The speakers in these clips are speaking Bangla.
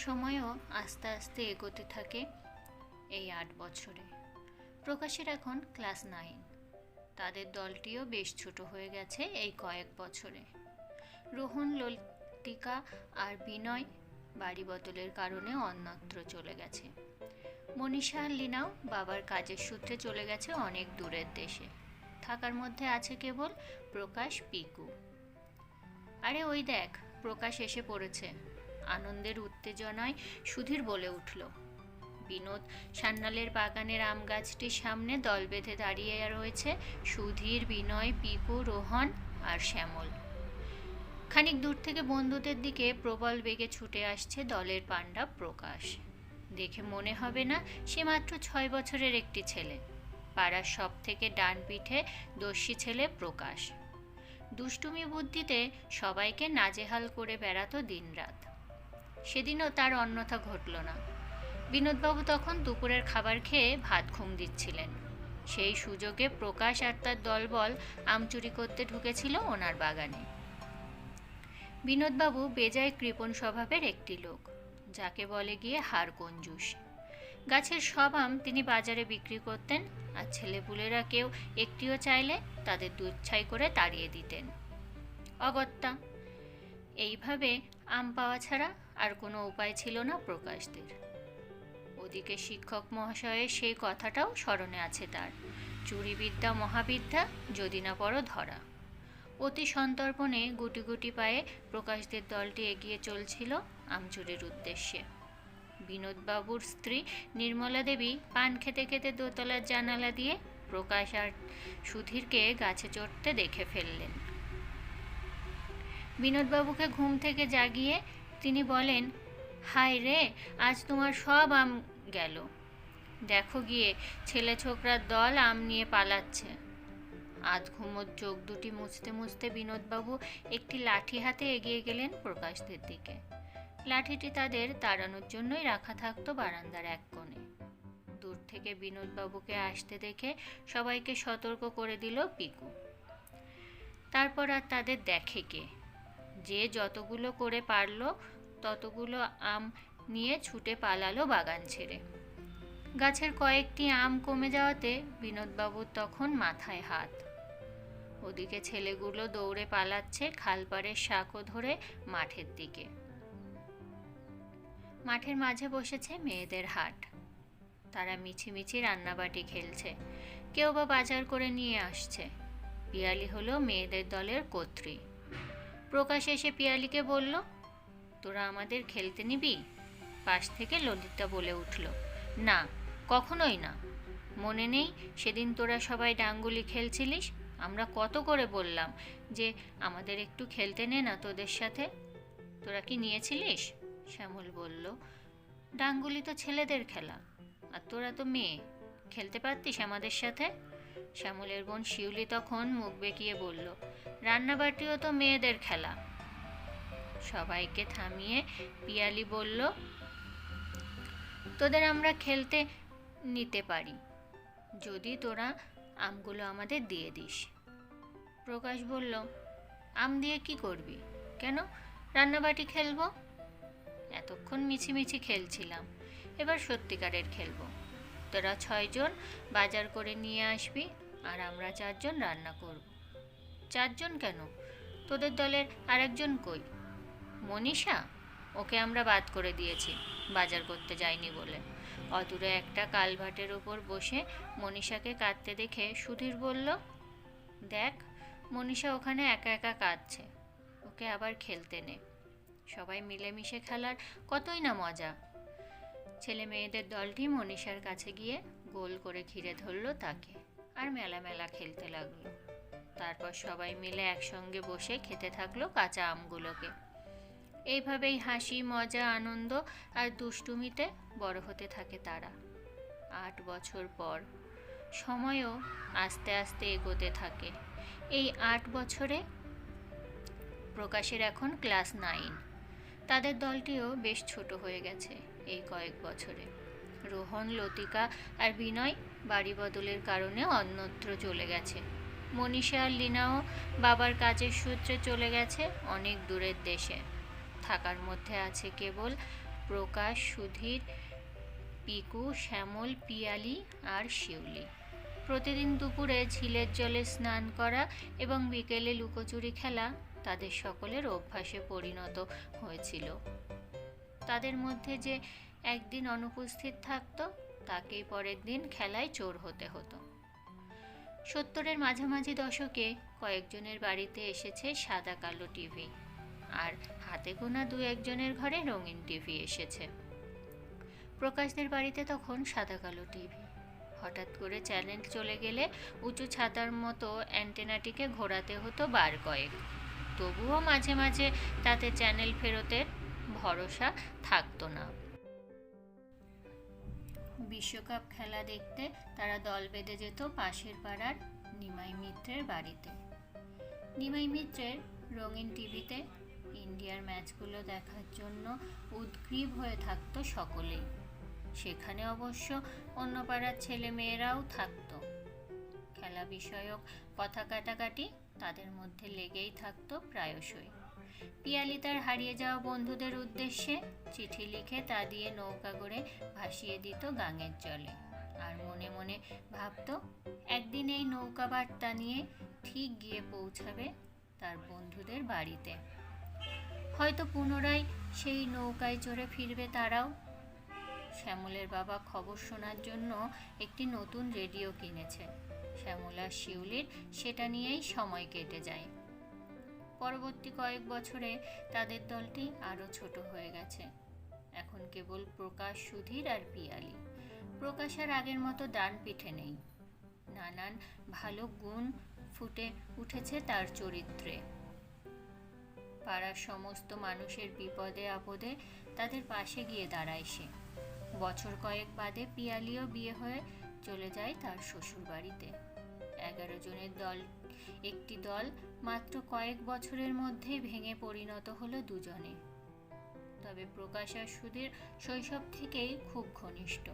সময়ও আস্তে আস্তে এগোতে থাকে এই 8 বছরে। প্রকাশের এখন ক্লাস 9। তাদের দলটিও বেশ ছোট হয়ে গেছে এই কয়েক বছরে। রোহন, লতিকা আর বিনয় বাড়ি বদলের কারণে অন্যত্র চলে গেছে। মনীষা আর লীনাও বাবার কাজের সূত্রে চলে গেছে অনেক দূরের দেশে। থাকার মধ্যে আছে কেবল প্রকাশ, পিকু। আরে ওই দেখ, প্রকাশ এসে পড়েছে। আনন্দের উত্তেজনায় সুধীর বলে উঠল। বিনোদ সান্যালের বাগানের আম গাছটির সামনে দল বেঁধে দাঁড়িয়ে রয়েছে সুধীর, বিনয়, পিকু, রোহন আর শ্যামল। খানিক দূর থেকে বন্ধুদের দিকে প্রবল বেগে ছুটে আসছে দলের পাণ্ডা প্রকাশ। দেখে মনে হবে না সে মাত্র 6 বছরের একটি ছেলে। পাড়ার সব থেকে ডান পিঠে দস্যি ছেলে প্রকাশ। দুষ্টুমি বুদ্ধিতে সবাইকে নাজেহাল করে বেড়াতো দিনরাত। সেদিনও তার অন্যথা ঘটল না। বিনোদবাবু তখন দুপুরের খাবার খেয়ে ভাত ঘুম দিচ্ছিলেন। সেই সুযোগে প্রকাশ আর তার দলবল আম চুরি করতে ঢুকেছিল ওনার বাগানে। বিনোদবাবু বেজায় কৃপণ স্বভাবের একটি লোক, যাকে বলে গিয়ে হাড় কঞ্জুস। গাছের সব আম তিনি বাজারে বিক্রি করতেন, আর ছেলেপুলেরা কেউ একটিও চাইলে তাদের দুচ্ছাই করে তাড়িয়ে দিতেন। অগত্যা এইভাবে আম পাওয়া ছাড়া আর কোনো উপায় ছিল না প্রকাশদের। ওদিকে শিক্ষক মহাশয়ের সেই কথাটাও স্মরণে আছে তার, চুরিবিদ্যা মহাবিদ্যা, যদি না পড়ো ধরা। অতি সন্তর্পণে গুটি গুটি পায়ে প্রকাশদের দলটি এগিয়ে চলছিল আমচুরির উদ্দেশ্যে। বিনোদবাবুর স্ত্রী নির্মলা দেবী পান খেতে খেতে দোতলার জানালা দিয়ে প্রকাশ আর সুধীরকে গাছে চড়তে দেখে ফেললেন। বিনোদবাবুকে ঘুম থেকে জাগিয়ে তিনি বলেন, হায় রে, আজ তোমার সব আম গেল। দেখো গিয়ে, ছেলে ছোকরার দল আম নিয়ে পালাচ্ছে। আধ ঘুমোর চোখ দুটি মুছতে মুছতে বিনোদবাবু একটি লাঠি হাতে এগিয়ে গেলেন প্রকাশদের দিকে। লাঠিটি তাদের তাড়ানোর জন্যই রাখা থাকতো বারান্দার এক কোণে। দূর থেকে বিনোদবাবুকে আসতে দেখে সবাইকে সতর্ক করে দিল পিকু। তারপর আর তাদের দেখে কে? যে যতগুলো করে পারল ততগুলো আম নিয়ে ছুটে পালালো বাগান ছেড়ে। গাছের কয়েকটি আম কমে যাওয়াতে বিনোদবাবুর তখন মাথায় হাত। ওদিকে ছেলেগুলো দৌড়ে পালাচ্ছে খালপাড়ের শাকও ধরে মাঠের দিকে। মাঠের মাঝে বসেছে মেয়েদের হাট। তারা মিছিমিছি রান্নাবাটি খেলছে, কেউ বা বাজার করে নিয়ে আসছে। পিয়ালি হলো মেয়েদের দলের কর্ত্রী। প্রকাশ এসে পিয়ালিকে বলল, তোরা আমাদের খেলতে নিবি? পাশ থেকে ললিতা বলে উঠল, না, কখনোই না। মনে নেই সেদিন তোরা সবাই ডাঙ্গুলি খেলছিলিস? আমরা কত করে বললাম যে আমাদের একটু খেলতে নে না তোদের সাথে। তোরা কি নিয়েছিলিস? শ্যামল বলল, ডাঙ্গুলি তো ছেলেদের খেলা, আর তোরা তো মেয়ে, খেলতে পারতিস আমাদের সাথে। শ্যামলের বোন শিউলি তখন মুখ বেঁকিয়ে বলল, রান্নাবাটিও তো মেয়েদের খেলা। সবাইকে থামিয়ে পিয়ালি বলল, তোদের আমরা খেলতে নিতে পারি যদি তোরা আমগুলো আমাদের দিয়ে দিস। প্রকাশ বলল, আম দিয়ে কি করবি? কেন, রান্নাবাটি খেলবো। এতক্ষণ মিছিমিছি খেলছিলাম, এবার সত্যিকারের খেলবো। তোরা 6 জন বাজার করে নিয়ে আসবি, আর আমরা 4 জন রান্না করব। 4 জন কেন? তোদের দলের আরেকজন কই? মনীষা, ওকে আমরা বাদ করে দিয়েছি, বাজার করতে যায়নি বলে। অদূরে একটা কালভার্টের ওপর বসে মনীষাকে কাঁদতে দেখে সুধীর বলল, দেখ, মনীষা ওখানে একা একা কাঁদছে, ওকে আবার খেলতে নে। সবাই মিলেমিশে খেলার কতই না মজা। ছেলে মেয়েদের দলটি মনীষার কাছে গিয়ে গোল করে ঘিরে ধরল তাকে, আর মেলা মেলা খেলতে লাগলো। তারপর সবাই মিলে একসঙ্গে বসে খেতে থাকলো কাঁচা আমগুলোকে। এইভাবেই হাসি, মজা, আনন্দ আর দুষ্টুমিতে বড় হতে থাকে তারা। 8 বছর পর সময়ও আস্তে আস্তে এগোতে থাকে। এই 8 বছরে প্রকাশের এখন ক্লাস 9। তাদের দলটিও বেশ ছোট হয়ে গেছে এই কয়েক বছরে। রোহন, লতিকা আর বিনয় বাড়ি বদলের কারণে অন্যত্র চলে গেছে। মনীষা আর লীনাও বাবার কাজের সূত্রে চলে গেছে অনেক দূরের দেশে। থাকার মধ্যে আছে কেবল প্রকাশ, সুধীর, পিকু, শ্যামল, পিয়ালি আর শিউলি। প্রতিদিন দুপুরে ঝিলের জলে স্নান করা এবং বিকেলে লুকোচুরি খেলা তাদের সকলের অভ্যাসে পরিণত হয়েছিল। তাদের মধ্যে যে একদিন অনুপস্থিত থাকত তাকেই পরের দিন খেলায় চোর হতে হতো। 70-এর মাঝামাঝি দশকে কয়েকজনের বাড়িতে এসেছে সাদা কালো টিভি, আর হাতে গোনা দু একজনের ঘরে রঙিন টিভি এসেছে। প্রকাশদের বাড়িতে তখন সাদা কালো টিভি। হঠাৎ করে চ্যানেল চলে গেলে উঁচু ছাতার মতো অ্যান্টেনাটিকে ঘোরাতে হতো বার কয়েক। তবুও মাঝে মাঝে তাতে চ্যানেল ফেরতের ভরসা থাকতো না। বিশ্বকাপ খেলা দেখতে তারা দল বেঁধে যেত পাশের পাড়ার নিমাই মিত্রের বাড়িতে। নিমাই মিত্রের রঙিন টিভিতে ইন্ডিয়ার ম্যাচগুলো দেখার জন্য উদগ্রীব হয়ে থাকতো সকলেই। সেখানে অবশ্য অন্য পাড়ার ছেলে মেয়েরাও থাকতো। খেলা বিষয়ক কথা কাটাকাটি তাদের মধ্যে লেগেই থাকতো প্রায়শই। পিয়ালি তার হারিয়ে যাওয়া বন্ধুদের উদ্দেশ্যে চিঠি লিখে তা দিয়ে নৌকা করে ভাসিয়ে দিত গাঙের জলে, আর মনে মনে ভাবত একদিন এই নৌকা বার্তা নিয়ে ঠিক গিয়ে পৌঁছাবে তার বন্ধুদের বাড়িতে। হয়তো পুনরায় সেই নৌকায় চড়ে ফিরবে তারাও। শ্যামলের বাবা খবর শোনার জন্য একটি নতুন রেডিও কিনেছে। শ্যামল আর শিউলির সেটা নিয়েই সময় কেটে যায়। পরবর্তী কয়েক বছরে তাদের দলটি আরও ছোট হয়ে গেছে। এখন কেবল প্রকাশ, সুধীর আর পিয়ালি। প্রকাশ আর আগের মতো ডান পিঠে নেই। নানান ভালো গুণ ফুটে উঠেছে তার চরিত্রে। পাড়ার সমস্ত মানুষের বিপদে আপদে তাদের পাশে গিয়ে দাঁড়ায় সে। বছর কয়েক বাদে পিয়ালিও বিয়ে হয়ে চলে যায় তার শ্বশুর বাড়িতে। 11 জনের দল একটি দল মাত্র কয়েক বছরের মধ্যেই ভেঙে পরিণত হলো দুজনে। তবে প্রকাশ আর সুধীর শৈশব থেকেই খুব ঘনিষ্ঠ।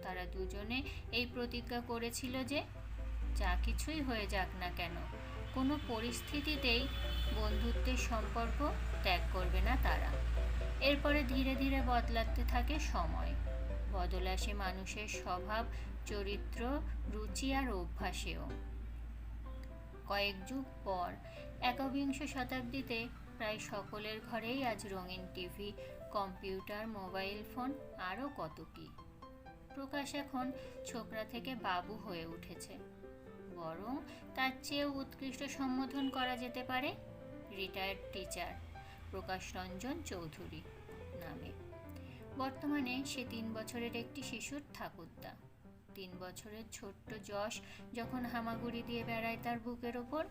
তারা দুজনে এই প্রতিজ্ঞা করেছিল যে যা কিছুই হয়ে যাক না কেন, কোনো পরিস্থিতিতেই বন্ধুত্বের সম্পর্ক ত্যাগ করবে না তারা। এরপরে ধীরে ধীরে বদলাতে থাকে সময়। বদল আসে মানুষের স্বভাব, চরিত্র, রুচি আর অভ্যাসেও। কয়েক যুগ পর 21 শতাব্দীতে প্রায় সকলের ঘরেই আজ রঙিন টিভি, কম্পিউটার, মোবাইল ফোন, আরও কত কি। প্রকাশ এখন ছোকরা থেকে বাবু হয়ে উঠেছে। বরং তার চেয়েও উৎকৃষ্ট সম্বোধন করা যেতে পারে রিটায়ার্ড টিচার প্রকাশ রঞ্জন চৌধুরী নামে। বর্তমানে সে 3 বছরের একটি শিশুর ঠাকুরদা। 3 বছরের ছোট্ট যশ যখন হামাগুড়ি দিয়ে বেড়ায় তার বুকের ওপর,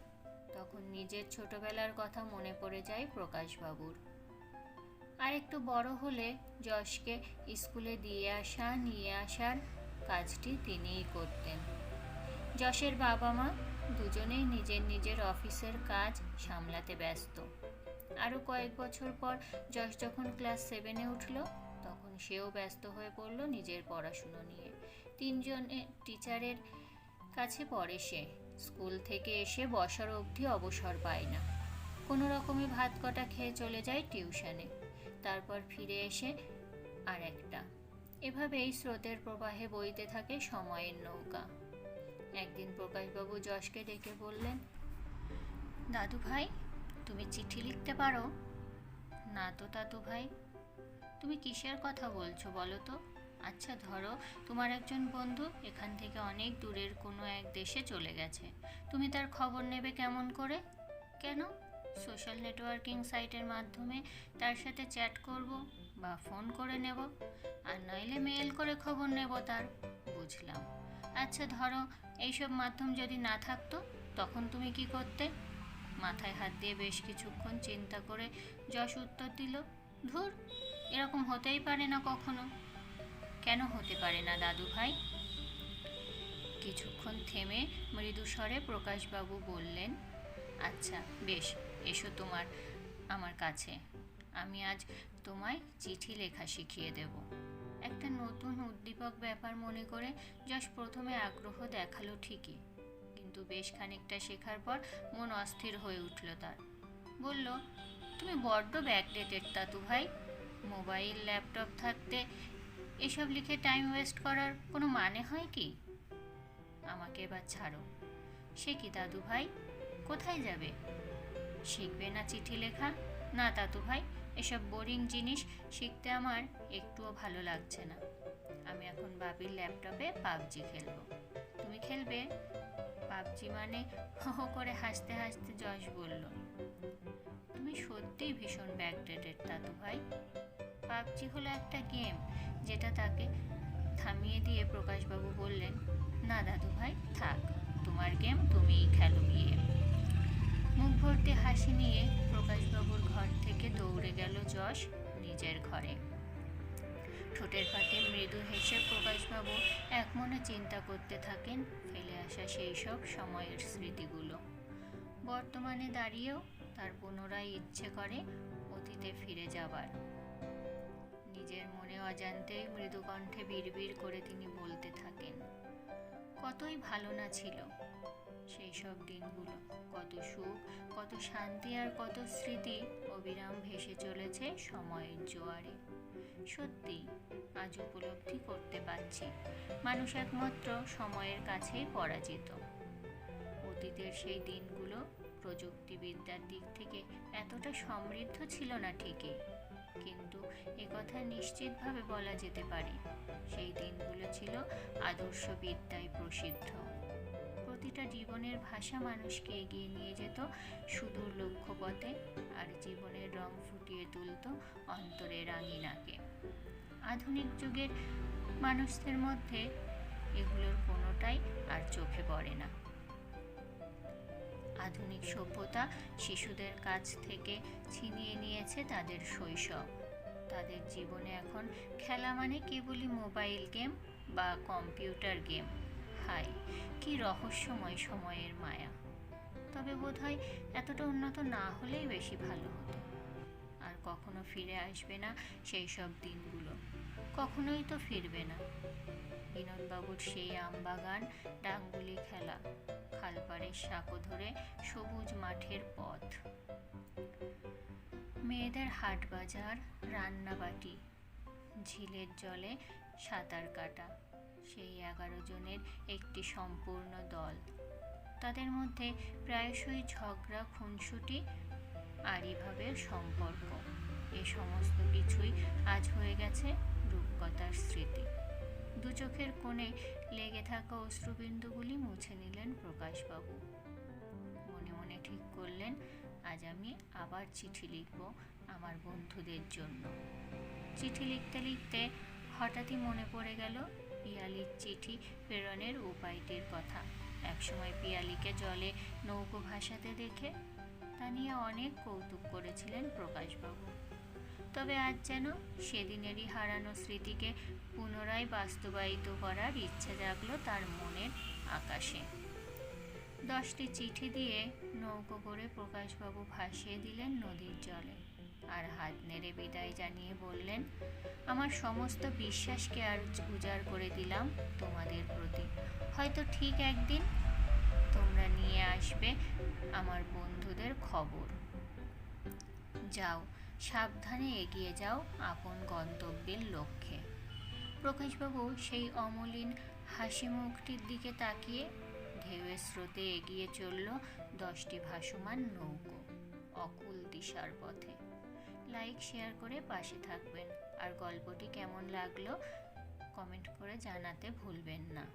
তখন নিজের ছোটবেলার কথা মনে পড়ে যায় প্রকাশবাবুর। আর একটু বড় হলে যশকে স্কুলে দিয়ে আসা নিয়ে আসার কাজটি তিনিই করতেন। যশের বাবা মা দুজনেই নিজের নিজের অফিসের কাজ সামলাতে ব্যস্ত। আরও কয়েক বছর পর যশ যখন ক্লাস 7-এ উঠল, তখন সেও ব্যস্ত হয়ে পড়ল নিজের পড়াশুনো নিয়ে। 3 জনের টিচারের কাছে পড়ে সে। স্কুল থেকে এসে বসার অবধি অবসর পায় না। কোনো রকমে ভাত কটা খেয়ে চলে যায় টিউশনে, তারপর ফিরে এসে আর একটা। এভাবেই স্রোতের প্রবাহে বইতে থাকে সময়ের নৌকা। একদিন প্রকাশবাবু যশকে ডেকে বললেন, দাদু ভাই, তুমি চিঠি লিখতে পারো? না তো দাদু ভাই। তুমি কিসের কথা বলছো বলো তো? আচ্ছা ধরো তোমার একজন বন্ধু এখান থেকে অনেক দূরের কোনো এক দেশে চলে গেছে, তুমি তার খবর নেবে কেমন করে? কেন? সোশ্যাল নেটওয়ার্কিং সাইটের মাধ্যমে তার সাথে চ্যাট করব বা ফোন করে নেব, আর নইলে মেইল করে খবর নেব তার। বুঝলাম। আচ্ছা ধরো এইসব মাধ্যম যদি না থাকতো, তখন তুমি কি করতে? মাথায় হাত দিয়ে বেশ কিছুক্ষণ চিন্তা করে যশ উত্তর দিল, ধুর, এরকম হতেই পারে না কখনো। কেন হতে পারে না দাদু ভাই? কিছুক্ষণ থেমে মৃদু স্বরে প্রকাশবাবু বললেন, আচ্ছা বেশ, এসো আমার কাছে। আমি আজ তোমায় চিঠি লেখা শিখিয়ে দেব। একটা নতুন উদ্দীপক ব্যাপার মনে করে যশ প্রথমে আগ্রহ দেখালো ঠিকই, কিন্তু বেশ খানিকটা শেখার পর মন অস্থির হয়ে উঠল তার। বলল, তুমি বড্ড ব্যাকডেটেড দাদু ভাই। মোবাইল ল্যাপটপ থাকতে এসব লিখে টাইম ওয়েস্ট করার কোনো মানে হয় কি? আমাকে এবার ছাড়ো। সে কি দাদু ভাই, কোথায় যাবে? শিখবে না চিঠি লেখা? না দাদু ভাই, এসব বোরিং জিনিস শিখতে আমার একটুও ভালো লাগছে না। আমি এখন বাবির ল্যাপটপে পাবজি খেলবো। তুমি খেলবে? পাবজি মানে? হো হো করে হাসতে হাসতে যশ বলল, তুমি সত্যিই ভীষণ ব্যাকডেটেড দাদু ভাই। পাবজি হলো একটা গেম, যেটা তাকে থামিয়ে দিয়ে প্রকাশবাবু বললেন, না দাদু ভাই থাক, তোমার গেম তুমিই খেলো গিয়ে। মুখ ভর্তি হাসি নিয়ে প্রকাশবাবুর ঘর থেকে দৌড়ে গেল যশ নিজের ঘরে। ঠোঁটের ফাঁকে মৃদু হেসে প্রকাশবাবু একমনে চিন্তা করতে থাকেন ফেলে আসা সেই সব সময়ের স্মৃতিগুলো। বর্তমানে দাঁড়িয়েও তার পুনরায় ইচ্ছে করে অতীতে ফিরে যাবার। নিজের মনে অজান্তেই মৃদু কণ্ঠে বিড়বিড় করে তিনি বলতে থাকেন, কতই ভালো না ছিল সেই সব দিনগুলো, কত সুখ, কত শান্তি আর কত স্মৃতি অবিরাম ভেসে চলেছে সময়ের জোয়ারে। সত্যি আজ উপলব্ধি করতে পারছি মানুষ একমাত্র সময়ের কাছেই পরাজিত। অতীতের সেই দিনগুলো প্রযুক্তিবিদ্যার দিক থেকে এতটা সমৃদ্ধ ছিল না ঠিকই, কিন্তু একথা নিশ্চিতভাবে বলা যেতে পারে সেই দিনগুলো ছিল আদর্শ বিদ্যায় প্রসিদ্ধ। প্রতিটা জীবনের ভাষা মানুষকে এগিয়ে নিয়ে যেত সুদূর লক্ষ্যপথে, আর জীবনের রং ফুটিয়ে তুলত অন্তরের আঙিনাকে। আধুনিক যুগের মানুষদের মধ্যে এগুলোর কোনোটাই আর চোখে পড়ে না। আধুনিক সভ্যতা শিশুদের কাছ থেকে ছিনিয়ে নিয়েছে তাদের শৈশব। তাদের জীবনে এখন খেলা মানে কেবলই মোবাইল গেম বা কম্পিউটার গেম। হায়, কি রহস্যময় সময়ের মায়া। তবে বোধহয় এতটা উন্নত না হলেই বেশি ভালো হতো। আর কখনো ফিরে আসবে না সেই সব দিনগুলো, কখনোই তো ফিরবে না। বিনোদবাবুর সেই আমবাগান, ডাঙ্গুলি খেলা, খালপাড়ের সাঁকো ধরে সবুজ মাঠের পথ, মেয়েদের হাট বাজার, রান্নাবাটি, ঝিলের জলে সাঁতার কাটা, সেই 11 জনের একটি সম্পূর্ণ দল। তাদের মধ্যে প্রায়শই ঝগড়া, খুনসুটি, আড়িভাবের সম্পর্ক। এ সমস্ত কিছুই আজ হয়ে গেছে রূপকথার স্মৃতি। দু চোখের কোণে লেগে থাকা অশ্রুবিন্দুগুলি মুছে নিলেন প্রকাশবাবু। মনে মনে ঠিক করলেন, আজ আমি আবার চিঠি লিখব আমার বন্ধুদের জন্য। চিঠি লিখতে লিখতে হঠাৎই মনে পড়ে গেল পিয়ালির চিঠি প্রেরণের উপায়টির কথা। একসময় পিয়ালিকে জলে নৌকো ভাসাতে দেখে তা নিয়ে অনেক কৌতুক করেছিলেন প্রকাশবাবু। তবে আজ যেন সেদিনেরই হারানো স্মৃতিকে পুনরায় বাস্তবায়িত করার ইচ্ছে জাগলো তার মনের আকাশে। 10টি চিঠি দিয়ে নৌকো করে প্রকাশবাবু ভাসিয়ে দিলেন নদীর জলে, আর হাত নেড়ে বিদায় জানিয়ে বললেন, আমার সমস্ত বিশ্বাসকে আর উজাড় করে দিলাম তোমাদের প্রতি। হয়তো ঠিক একদিন তোমরা নিয়ে আসবে আমার বন্ধুদের খবর। যাও, সাবধানে এগিয়ে যাও আপন গন্তব্যের লক্ষ্যে। প্রকাশবাবু সেই অমলিন হাসি মুখটির দিকে তাকিয়ে ঢেউয়ের স্রোতে এগিয়ে চলল 10টি ভাসমান নৌকো অকুল দিশার পথে। লাইক, শেয়ার করে পাশে থাকবেন, আর গল্পটি কেমন লাগলো কমেন্ট করে জানাতে ভুলবেন না।